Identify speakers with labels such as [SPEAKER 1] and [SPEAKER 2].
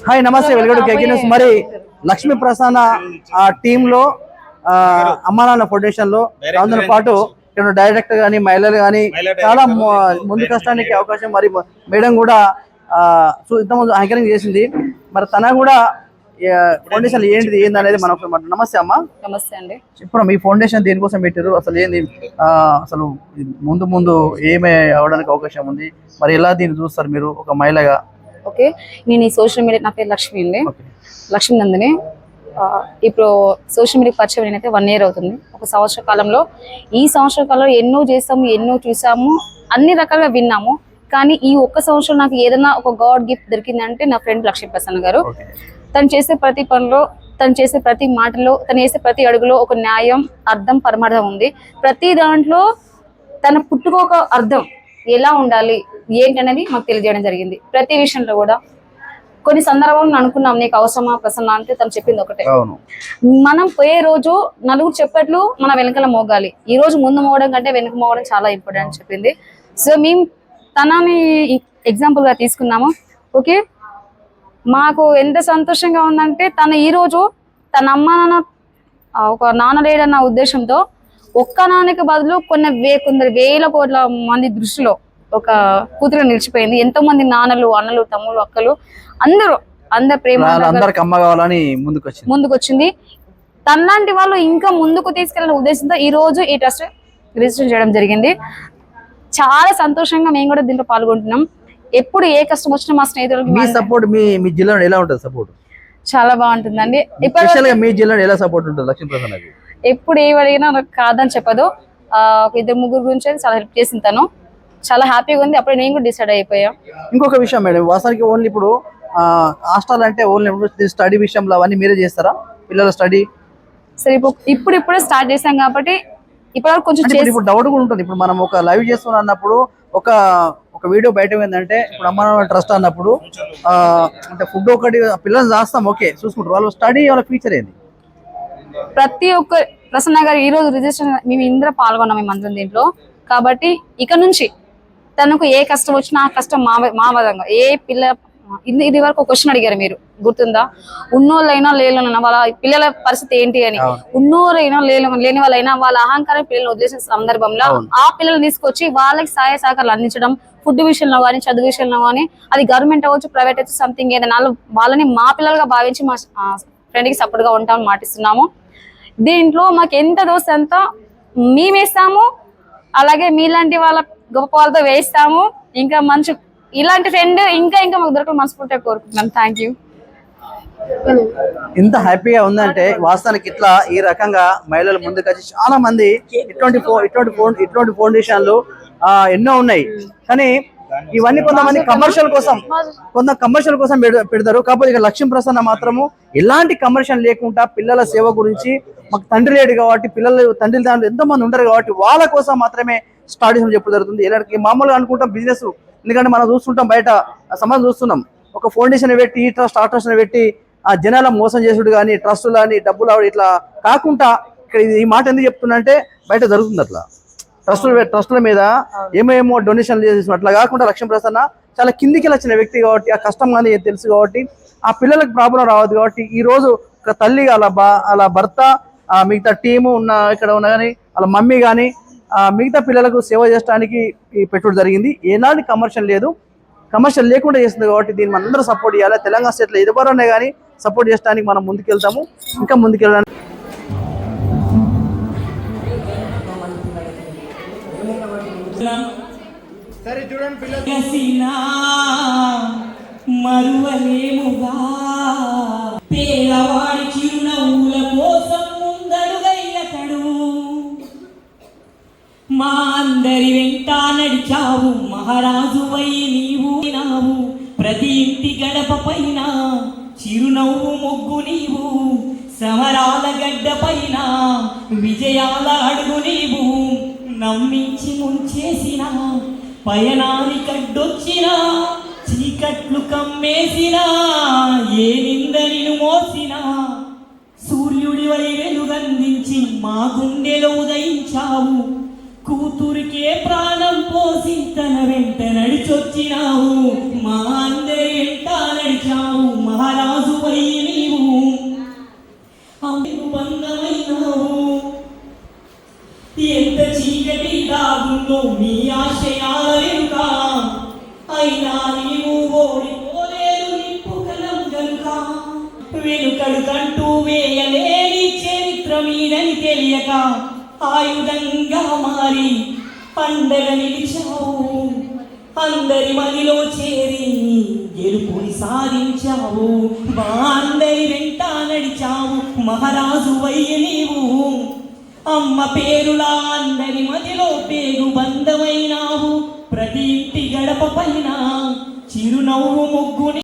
[SPEAKER 1] Hi నమస్తే welcome to KK news. మరి లక్ష్మీ ప్రసన్న ఆ టీమ్ లో అమ్మా నాన్న ఫౌండేషన్ లో అందరితో పాటు ఇక్కడ డైరెక్టర్ గానీ మహిళలు గానీ చాలా ముందు కష్టానికి అవకాశం మరి మేడం కూడా ఇంతకుముందు యాంకరింగ్ చేసింది. మరి తన కూడా ఫౌండేషన్ ఏంటిది ఏంది అనేది మనం నమస్తే అమ్మా.
[SPEAKER 2] నమస్తే అండి.
[SPEAKER 1] ఇప్పుడు మీ ఫౌండేషన్ దేనికోసం పెట్టారు, అసలు ఏంది, అసలు ముందు ముందు ఏమే అవడానికి అవకాశం ఉంది, మరి ఎలా దీన్ని చూస్తారు మీరు ఒక మహిళగా?
[SPEAKER 2] ఓకే, నేను ఈ సోషల్ మీడియా, నా పేరు లక్ష్మి అండి, లక్ష్మి నందిని. ఇప్పుడు సోషల్ మీడియా పరిచయం నేనైతే 1 year అవుతుంది. ఒక సంవత్సర కాలంలో ఈ సంవత్సర కాలంలో ఎన్నో చేసాము, ఎన్నో చూసాము, అన్ని రకాలుగా విన్నాము. కానీ ఈ ఒక్క సంవత్సరం నాకు ఏదైనా ఒక గాడ్ గిఫ్ట్ దొరికిందంటే నా ఫ్రెండ్ లక్ష్మీ ప్రసన్న గారు. తను చేసే ప్రతి పనిలో, తను చేసే ప్రతి మాటలో, తను వేసే ప్రతి అడుగులో ఒక న్యాయం, అర్థం, పరమార్థం ఉంది. ప్రతి దాంట్లో తన పుట్టుకోక అర్థం ఎలా ఉండాలి ఏంటనేది మాకు తెలియజేయడం జరిగింది. ప్రతి విషయంలో కూడా కొన్ని సందర్భాలను అనుకున్నాం, నీకు అవసరమా ప్రసన్న అంటే తను చెప్పింది ఒకటే, మనం పోయే రోజు నలుగురు చెప్పట్లు మన వెనకాల మోగాలి, ఈ రోజు ముందు మోగడం కంటే వెనుక మోగడం చాలా ఇంపార్టెంట్ అని చెప్పింది. సో మేము తనని ఎగ్జాంపుల్ గా తీసుకున్నాము. ఓకే, మాకు ఎంత సంతోషంగా ఉందంటే తను ఈ రోజు తన అమ్మ నాన్న ఒక నాన్న లేడన్న ఉద్దేశంతో ఒక్క నాన్నకి బదులు కొందరు వేల కోట్ల మంది దృష్టిలో ఒక కూతురు నిలిచిపోయింది. ఎంతో మంది నాన్నలు, అన్నలు, తమ్ముళ్ళు, అక్కలు అందరు ప్రేమ ముందుకొచ్చింది. తనలాంటి వాళ్ళు ఇంకా ముందుకు తీసుకెళ్లిన ఉద్దేశంతో ఈ రోజు ఈ ట్రస్ట్ రిజిస్టర్ చేయడం జరిగింది. చాలా సంతోషంగా మేము కూడా దీంట్లో పాల్గొంటున్నాం. ఎప్పుడు ఏ కష్టం వచ్చినా మా స్నేహితులకి
[SPEAKER 1] మీ సపోర్ట్ మీ జిల్లాలో ఎలా ఉంటుంది? సపోర్ట్
[SPEAKER 2] చాలా బాగుంటుందండి.
[SPEAKER 1] మీ జిల్లాలో ఎలా సపోర్ట్ ఉంటుంది లక్ష్మీ ప్రసన్నకి?
[SPEAKER 2] ఎప్పుడు ఏమడిగినా నాకు కాదని చెప్పదు. ఒక 2-3 గురించి చాలా హెల్ప్ చేసింది తను. చాలా హ్యాపీగా ఉంది. అప్పుడు నేను కూడా డిసైడ్ అయిపోయా.
[SPEAKER 1] ఇంకొక విషయం మేడం, వాస్తవానికి ఓన్లీ ఇప్పుడు హాస్టల్ అంటే ఓన్లీ స్టడీ విషయంలో అవన్నీ మీరే చేస్తారా? పిల్లల స్టడీ
[SPEAKER 2] సరే ఇప్పుడే స్టార్ట్ చేసాం కాబట్టి ఇప్పటివరకు కొంచెం
[SPEAKER 1] ఇప్పుడు డౌట్ కూడా ఉంటుంది. ఇప్పుడు మనం ఒక లైవ్ చేస్తున్నా అన్నప్పుడు ఒక వీడియో బయట ఏంటంటే, ఇప్పుడు అమ్మ ట్రస్ట్ అన్నప్పుడు అంటే ఫుడ్ ఒకటి పిల్లల్ని చేస్తాం, ఓకే చూసుకుంటారు, వాళ్ళ స్టడీ వాళ్ళ ఫ్యూచర్ ఏంది?
[SPEAKER 2] ప్రతి ఒక్క ప్రసన్న గారు ఈ రోజు రిజిస్ట్రేషన్ మేము ఇందరూ పాల్గొన్నాం మేమందరం దీంట్లో. కాబట్టి ఇక నుంచి తనకు ఏ కష్టం వచ్చినా ఆ కష్టం మా విధంగా ఏ పిల్ల ఇది వరకు క్వశ్చన్ అడిగారు మీరు, గుర్తుందా? ఉన్నోళ్ళైనా లేని వాళ్ళ పిల్లల పరిస్థితి ఏంటి అని. ఉన్నోళ్ళైనా లేని వాళ్ళైనా వాళ్ళ అహంకారం పిల్లల్ని వదిలేసిన సందర్భంలో ఆ పిల్లల్ని తీసుకొచ్చి వాళ్ళకి సహాయ సహకారాలు అందించడం, ఫుడ్ విషయంలో కానీ, చదువు విషయంలో కానీ, అది గవర్నమెంట్ అవ్వచ్చు, ప్రైవేట్ అవ్వచ్చు, సంథింగ్ ఏదైనా వాళ్ళని మా పిల్లలుగా భావించి మా ఫ్రెండ్కి సపోర్ట్ గా ఉంటామని మాటిస్తున్నాము. దీంట్లో మాకు ఎంత దోస్తు అంతా మేము వేస్తాము, అలాగే మీలాంటి వాళ్ళ గొప్ప వాళ్ళతో వేస్తాము. ఇంకా మంచి ఇలాంటి ఫ్రెండ్ ఇంకా మాకు దొరకడం మనస్ఫూర్తిగా కోరుకుంటున్నాను. Thank you.
[SPEAKER 1] ఇంత హ్యాపీగా ఉందంటే వాస్తవానికి ఇట్లా ఈ రకంగా మహిళలు ముందుకు వచ్చి చాలా మంది ఇటువంటి ఫౌండేషన్లు ఎన్నో ఉన్నాయి. కానీ ఇవన్నీ కొంతమంది కమర్షియల్ కోసం పెడతారు. కాకపోతే ఇక లక్ష్మీ ప్రసన్న మాత్రము ఎలాంటి కమర్షియల్ లేకుండా పిల్లల సేవ గురించి, మాకు తండ్రి లేడు కాబట్టి తండ్రి ఎంతో మంది ఉంటారు కాబట్టి వాళ్ళ కోసం మాత్రమే స్టార్ట్ చేసిన చెప్పడం జరుగుతుంది. ఇలాంటి మామూలుగా అనుకుంటాం బిజినెస్, ఎందుకంటే మనం చూస్తుంటాం బయట సమాజం చూస్తున్నాం, ఒక ఫౌండేషన్ పెట్టి ఈ ట్రస్ట్ ఆ ట్రస్ట్ పెట్టి ఆ జనాల మోసం చేసుడు కానీ, ట్రస్టులు కానీ, డబ్బులు ఇట్లా కాకుండా ఇక్కడ ఈ మాట ఎందుకు చెప్తున్నా అంటే బయట జరుగుతుంది అట్లా ట్రస్టుల మీద ఏమేమో డొనేషన్లు చేసి అట్లా కాకుండా లక్ష్మీ ప్రసన్న చాలా కిందికి వచ్చిన వ్యక్తి కాబట్టి ఆ కష్టం కానీ తెలుసు కాబట్టి ఆ పిల్లలకు ప్రాబ్లం రావద్దు కాబట్టి ఈ రోజు ఒక తల్లి అలా భర్త మిగతా టీము ఇక్కడ ఉన్న కానీ వాళ్ళ మమ్మీ కానీ మిగతా పిల్లలకు సేవ చేయడానికి ఈ పెట్టుబడి జరిగింది. ఏనాటి కమర్షియల్ లేదు, కమర్షియల్ లేకుండా చేస్తుంది కాబట్టి దీన్ని మనం అందరూ సపోర్ట్ చేయాలి. తెలంగాణ స్టేట్లో ఎవరన్నా కానీ సపోర్ట్ చేయడానికి మనం ముందుకెళ్తాము, ఇంకా ముందుకెళ్ళడానికి.
[SPEAKER 3] సరే చూడండి పిల్లలు, మరువలేముగా పేదవాడి చిరునవ్వుల కోసం ముందడుగయ్యతడు, మా అందరి వెంట నడిచావు మహారాజువై నీవు నావు, ప్రతి ఇంటి గడప పైన చిరునవ్వు ముగ్గు నీవు, సమరాల గడ్డ పైన విజయాల అడుగు నీవు, నమ్మించి ముంచేసిన పయనానికడ్డొచ్చిన చీకట్లు కమ్మేసిన ఏ నిందనిను మోసిన సూర్యుడివై వెలుగందించి మా గుండెలో ఉదయించావు, కూతురికే ప్రాణం పోసి తన వెంట నడిచొచ్చినావు, మా అందరి వెంట నడిచావు మహారాజు. ఉందో మీ ఆశయాల వెనుక, అయినా నీవు ఓడిపోలేదు నిప్పు కలం గనుక. వెనుకడుకంటూ వేయలేని చరిత్ర మీదని తెలియక ఆయుధంగా మారి పండగ నిలిచావు. అందరి మదిలో చేరి గెలుపుని సాధించావు. మా అందరి వెంట నడిచావు మహారాజు వయ్య నీవు. అమ్మ పేరులా అందరి మదిలో పేరు బంధమైనావు. ప్రతి ఇంటి గడప పైన చిరునవ్వు ముగ్గుని